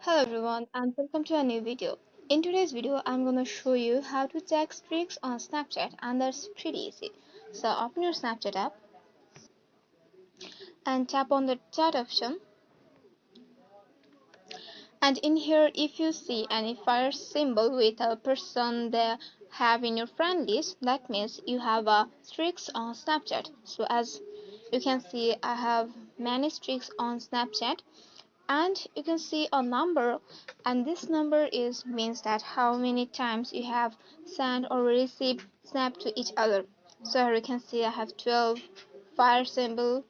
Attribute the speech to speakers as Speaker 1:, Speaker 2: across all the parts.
Speaker 1: Hello everyone and welcome to a new video. In today's video I'm gonna show you how to check streaks on Snapchat, and that's pretty easy. So open your Snapchat app and tap on the chat option, and in here if you see any fire symbol with a person they have in your friend list, that means you have a streaks on Snapchat. So as you can see, I have many streaks on Snapchat, and you can see a number, and this number is means that how many times you have sent or received snap to each other. So here you can see I have 12 fire symbol,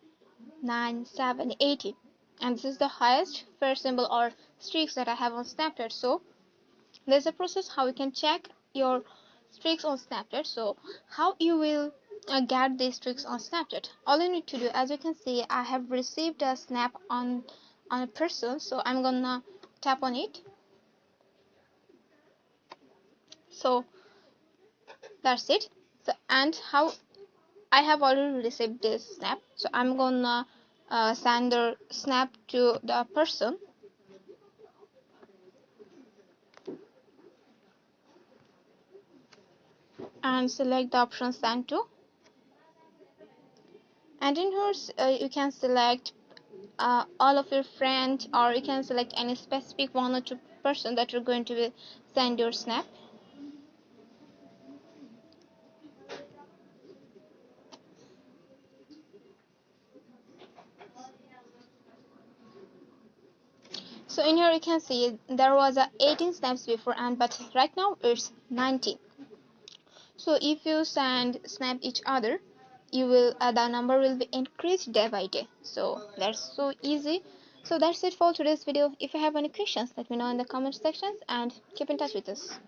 Speaker 1: 9, 7, 18, and this is the highest fire symbol or streaks that I have on Snapchat. So there's a process how you can check your streaks on Snapchat. So how you will get these streaks on Snapchat? All you need to do, as you can see, I have received a snap on a person, so I'm gonna tap on it. So that's it. So and how I have already received this snap, so I'm gonna send the snap to the person and select the option send to, and in here you can select all of your friends, or you can select any specific one or two person that you're going to send your snap. So in here you can see there was a 18 snaps before, and but right now it's 19. So if you send snap each other, you will the number will be increased day by day. So that's so easy. So that's it for today's video. If you have any questions, let me know in the comment sections and keep in touch with us.